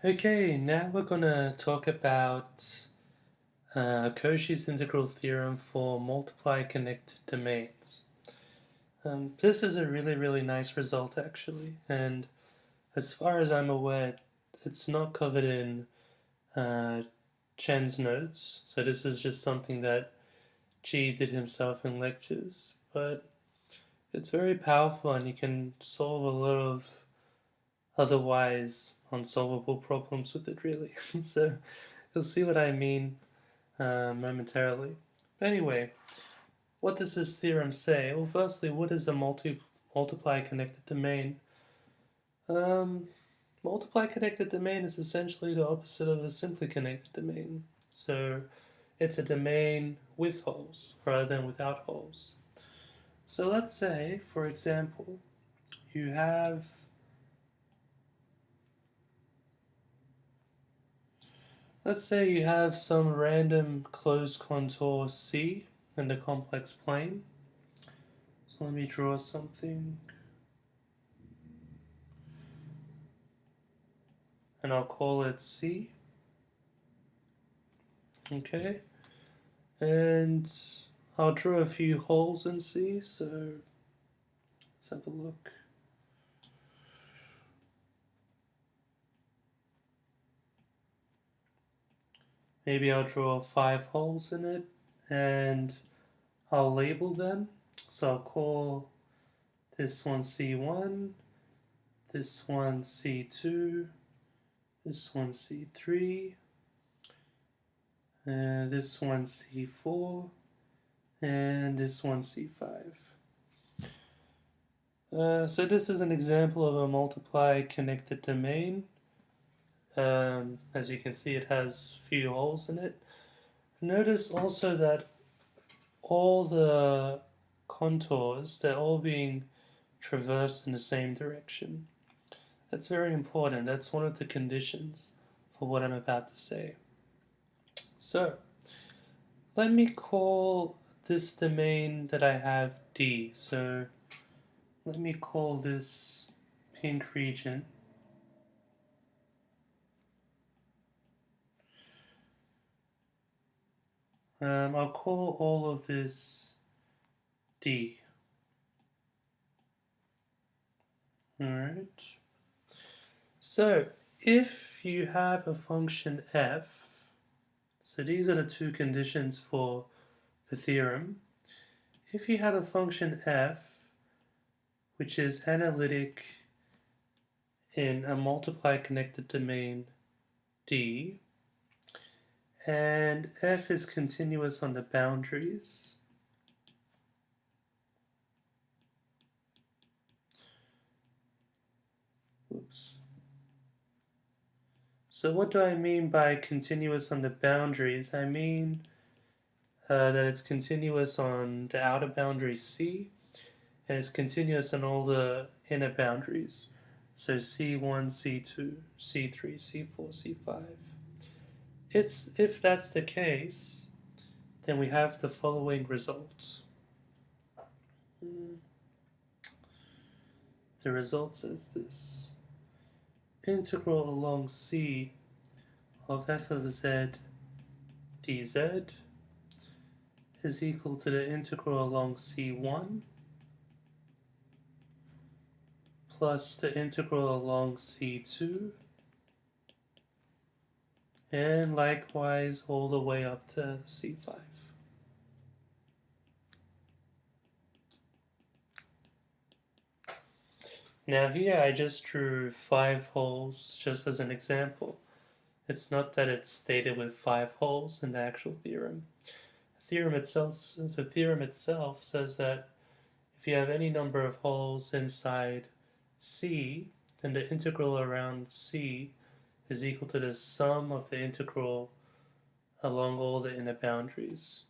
Okay, now we're going to talk about Cauchy's integral theorem for multiply connected domains. This is a really nice result actually, and as far as I'm aware, it's not covered in Chen's notes, so this is just something that Chi did himself in lectures, but it's very powerful and you can solve a lot of otherwise unsolvable problems with it really. So you'll see what I mean momentarily. But anyway, what does this theorem say? Well, firstly, what is a multiply connected domain? Um, Multiply connected domain is essentially the opposite of a simply connected domain. So it's a domain with holes rather than without holes. So let's say, for example, you have some random closed contour C in the complex plane. So let me draw something. And I'll call it C. Okay. And I'll draw a few holes in C, so let's have a look. Maybe I'll draw 5 holes in it and I'll label them. So I'll call this one C1, this one C2, this one C3, this one C4, and this one C5. So this is an example of a multiply connected domain. As you can see, it has few holes in it. Notice also that all the contours, they're all being traversed in the same direction. That's very important. That's one of the conditions for what I'm about to say. So, let me call this domain that I have D. So, let me call this pink region. I'll call all of this D. Alright. So, if you have a function f, so these are the two conditions for the theorem. If you have a function f, which is analytic in a multiply connected domain D, and f is continuous on the boundaries, oops. So what do I mean by continuous on the boundaries? I mean that it's continuous on the outer boundary C, and it's continuous on all the inner boundaries. So C1, C2, C3, C4, C5. If that's the case, then we have the following result. The result says this. Integral along C of f of z dz is equal to the integral along C1 plus the integral along C2 and likewise all the way up to C5. Now here I just drew 5 holes just as an example. It's not that it's stated with 5 holes in the actual theorem. The theorem itself says that if you have any number of holes inside C, then the integral around C is equal to the sum of the integral along all the inner boundaries.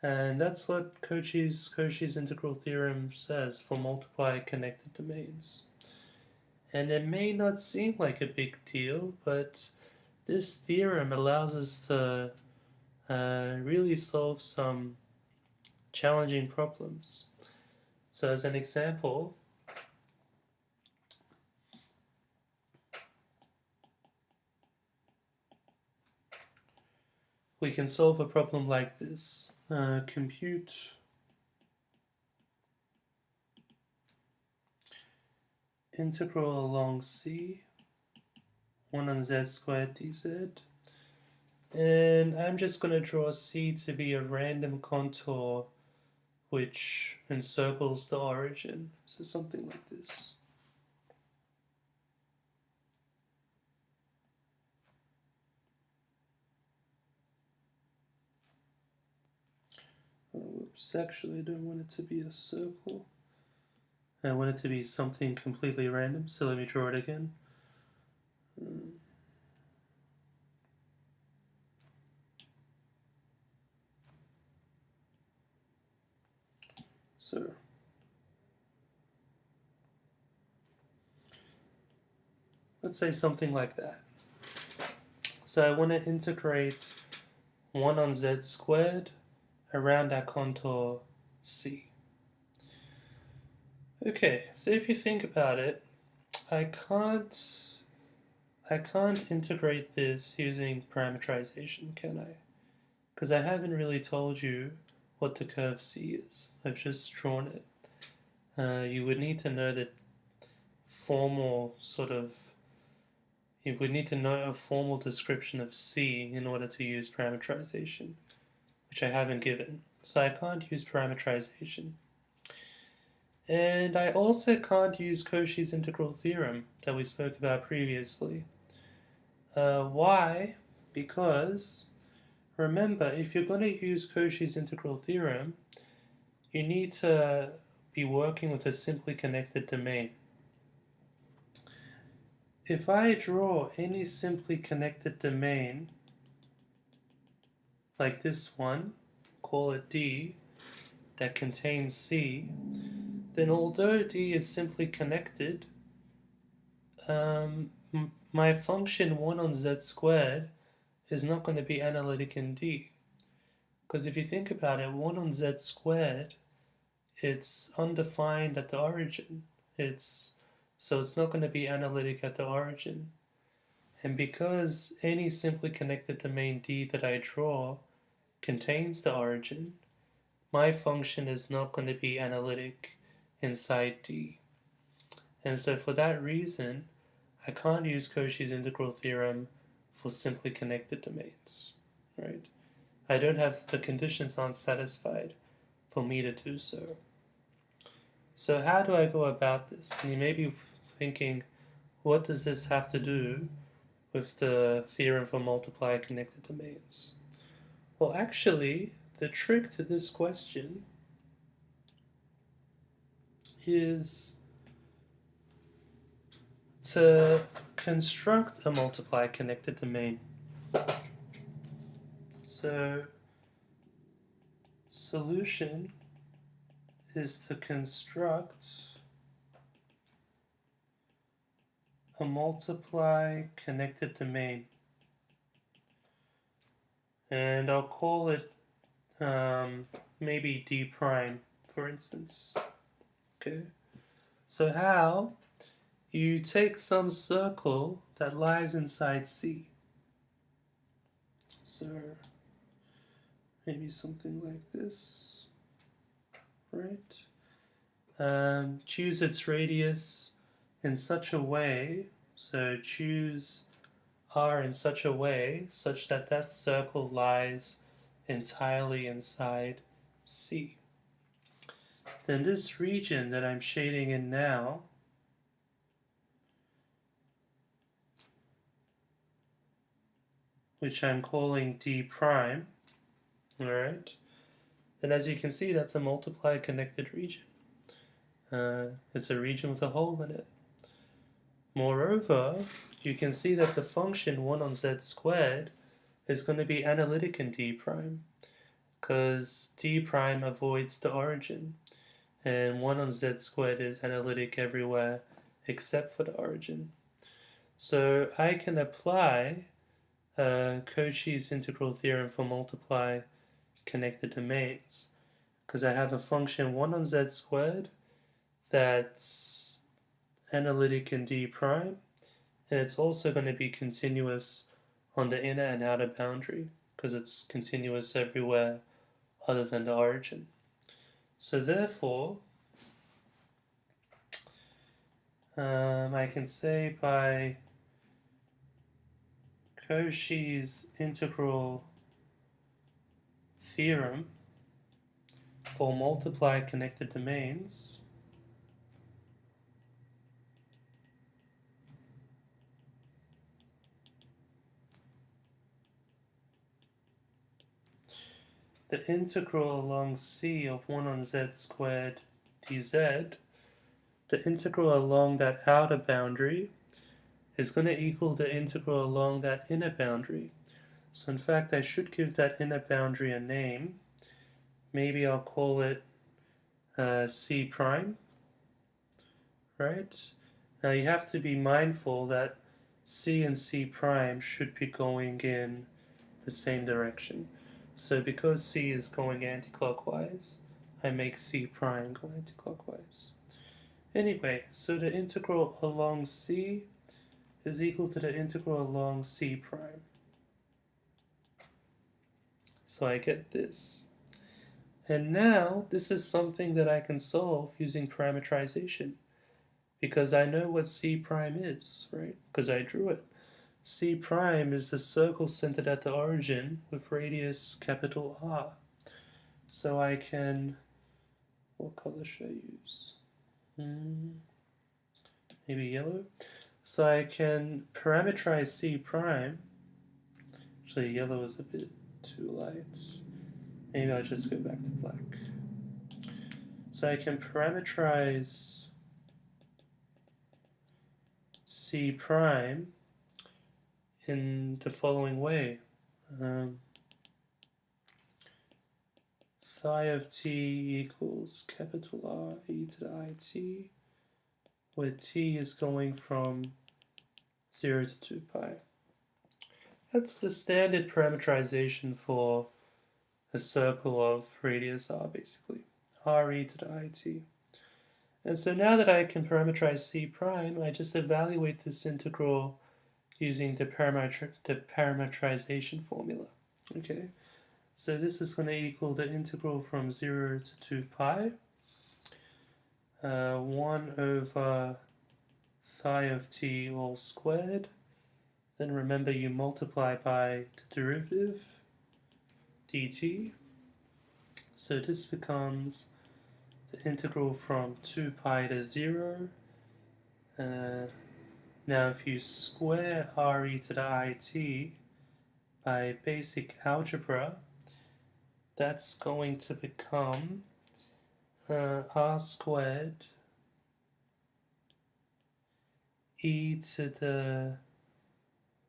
And that's what Cauchy's integral theorem says for multiply connected domains. And it may not seem like a big deal, but this theorem allows us to really solve some challenging problems. So as an example, we can solve a problem like this. Compute integral along C, 1 on z squared dz. And I'm just going to draw C to be a random contour which encircles the origin. So something like this. Oops, actually I don't want it to be a circle. I want it to be something completely random, so let me draw it again. So let's say something like that. So I want to integrate 1 on z squared around that contour C. Okay, so if you think about it, I can't integrate this using parameterization, can I? Because I haven't really told you what the curve C is. I've just drawn it. You would need to know that you would need to know a formal description of C in order to use parameterization, which I haven't given. So I can't use parameterization. And I also can't use Cauchy's integral theorem that we spoke about previously. Why? Because, remember, if you're going to use Cauchy's integral theorem, you need to be working with a simply connected domain. If I draw any simply connected domain, like this one, call it D, that contains C, then although D is simply connected, my function 1 on z squared is not going to be analytic in D. Because if you think about it, 1 on z squared, it's undefined at the origin. So it's not going to be analytic at the origin. And because any simply connected domain D that I draw contains the origin, my function is not going to be analytic inside D. And so for that reason, I can't use Cauchy's integral theorem for simply connected domains, right? I don't have, the conditions aren't satisfied for me to do so. So how do I go about this? And you may be thinking, what does this have to do with the theorem for multiply connected domains? Well, actually, the trick to this question is to construct a multiply connected domain. So, solution is to construct a multiply connected domain. And I'll call it maybe D prime, for instance. Okay. So how? You take some circle that lies inside C. So maybe something like this, right? Choose its radius in such a way, so choose R in such a way such that that circle lies entirely inside C. Then this region that I'm shading in now which I'm calling D prime, alright? And as you can see, that's a multiply connected region. It's a region with a hole in it. Moreover, you can see that the function 1 on z squared is going to be analytic in D prime, because D prime avoids the origin, and 1 on z squared is analytic everywhere except for the origin. So I can apply Cauchy's integral theorem for multiply connected domains, because I have a function 1 on z squared that's analytic in D prime, and it's also going to be continuous on the inner and outer boundary. because it's continuous everywhere other than the origin. So therefore, I can say by Cauchy's integral theorem for multiply connected domains, the integral along C of 1 on z squared dz, the integral along that outer boundary is going to equal the integral along that inner boundary. So in fact, I should give that inner boundary a name. Maybe I'll call it C prime, right? Now you have to be mindful that C and C prime should be going in the same direction. So because C is going anticlockwise, I make C prime go anticlockwise. Anyway, so the integral along C is equal to the integral along C prime. So I get this. And now this is something that I can solve using parametrization, because I know what C prime is, right? Because I drew it. C prime is the circle centered at the origin with radius capital R. So I can, what color should I use? Maybe yellow. So I can parameterize C prime. Actually, yellow is a bit too light. Maybe I'll just go back to black. So I can parameterize C prime in the following way. Phi of t equals capital R e to the it, where t is going from 0 to 2 pi. That's the standard parameterization for a circle of radius r, basically. R e to the it. And so now that I can parameterize C prime, I just evaluate this integral using the parametrization formula. Okay, so this is going to equal the integral from 0 to 2 pi, 1 over phi of t all squared. Then remember you multiply by the derivative, dt. So this becomes the integral from 2 pi to 0. Now if you square re to the it by basic algebra, that's going to become r squared e to the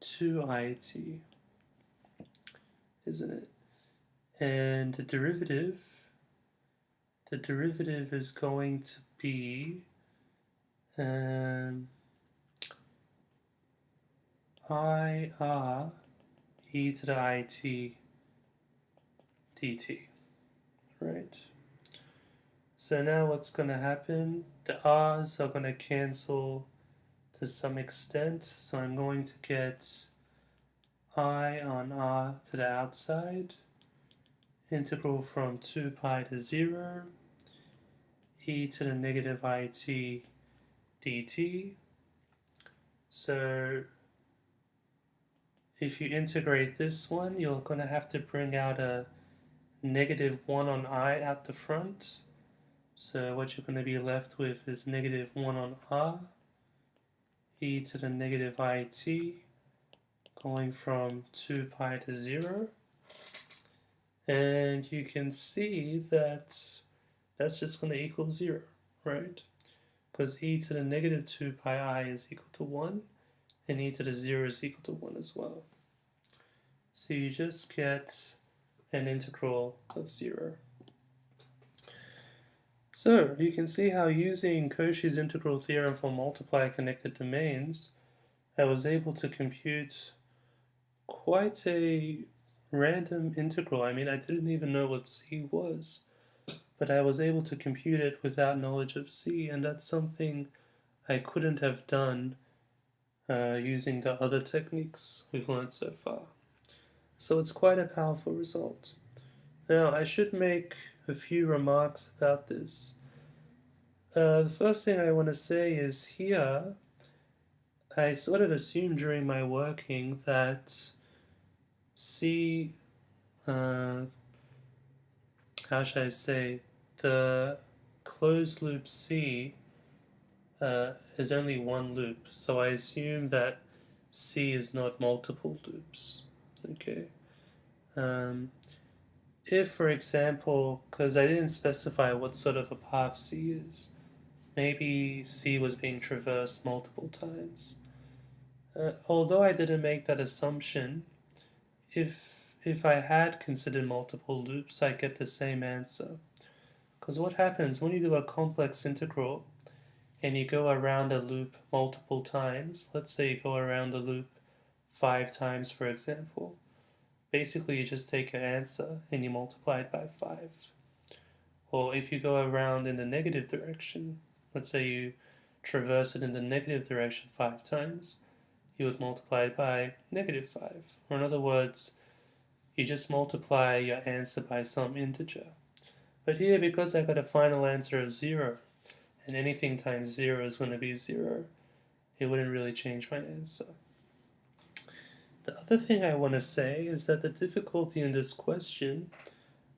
2it, isn't it? And the derivative is going to be I r e to the it dt, right? So now what's going to happen? The r's are going to cancel to some extent, so I'm going to get I on r to the outside, integral from 2 pi to 0, e to the negative it dt. So if you integrate this one, you're going to have to bring out a negative 1 on I out the front. So what you're going to be left with is negative 1 on r, e to the negative it, going from 2 pi to 0. And you can see that that's just going to equal 0, right? Because e to the negative 2 pi I is equal to 1, and e to the 0 is equal to 1 as well. So you just get an integral of 0. So you can see how using Cauchy's integral theorem for multiply connected domains, I was able to compute quite a random integral. I mean, I didn't even know what C was, but I was able to compute it without knowledge of C, and that's something I couldn't have done using the other techniques we've learned so far. So it's quite a powerful result. Now, I should make a few remarks about this. The first thing I want to say is here, I sort of assumed during my working that C, uh, how should I say, the closed loop C is only one loop. So I assume that C is not multiple loops. Okay. Um, if, for example, because I didn't specify what sort of a path C is, maybe C was being traversed multiple times. Although I didn't make that assumption, if I had considered multiple loops, I get the same answer. Because what happens when you do a complex integral and you go around a loop multiple times, let's say you go around a loop 5 times, for example, basically you just take your answer and you multiply it by 5. Or if you go around in the negative direction, let's say you traverse it in the negative direction 5 times, you would multiply it by -5. Or in other words, you just multiply your answer by some integer. But here, because I got a final answer of 0, and anything times 0 is going to be 0, it wouldn't really change my answer. The other thing I want to say is that the difficulty in this question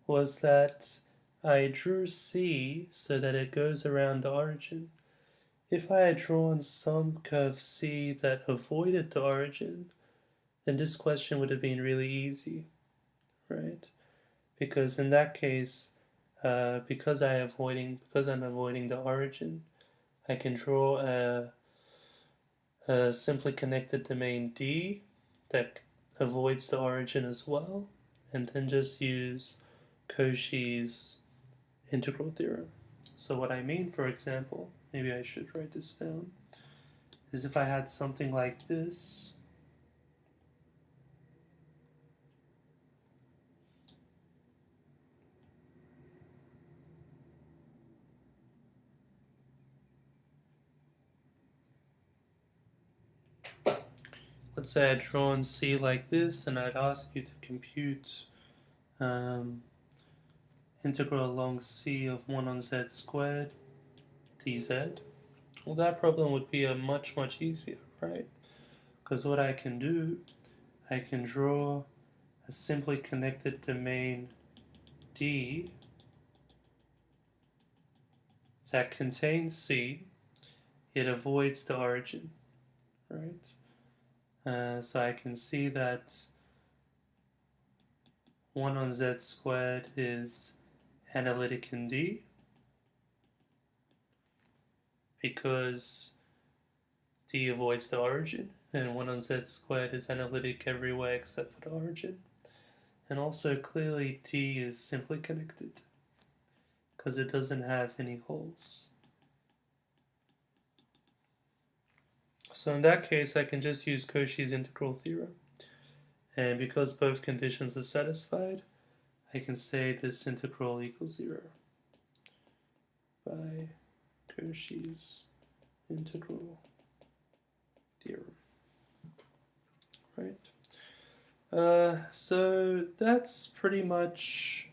was that I drew C so that it goes around the origin. If I had drawn some curve C that avoided the origin, then this question would have been really easy, right? Because in that case, because I'm avoiding the origin, I can draw a simply connected domain D that avoids the origin as well, and then just use Cauchy's integral theorem. So what I mean, for example, maybe I should write this down, is if I had something like this, let's say I'd drawn C like this, and I'd ask you to compute integral along C of 1 on z squared dz. Well, that problem would be much easier, right? Because what I can do, I can draw a simply connected domain D that contains C. It avoids the origin, right? So I can see that 1 on z squared is analytic in D because D avoids the origin, and 1 on z squared is analytic everywhere except for the origin. And also clearly D is simply connected because it doesn't have any holes. So in that case, I can just use Cauchy's integral theorem. And because both conditions are satisfied, I can say this integral equals 0 by Cauchy's integral theorem. Right. So that's pretty much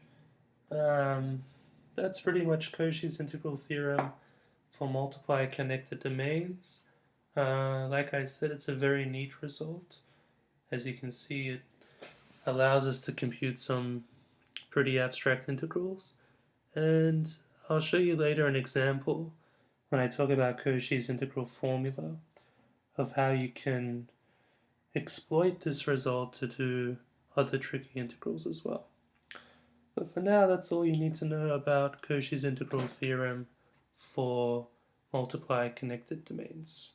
Cauchy's integral theorem for multiply connected domains. Like I said, it's a very neat result. As you can see, it allows us to compute some pretty abstract integrals. And I'll show you later an example when I talk about Cauchy's integral formula of how you can exploit this result to do other tricky integrals as well. But for now, that's all you need to know about Cauchy's integral theorem for multiply connected domains.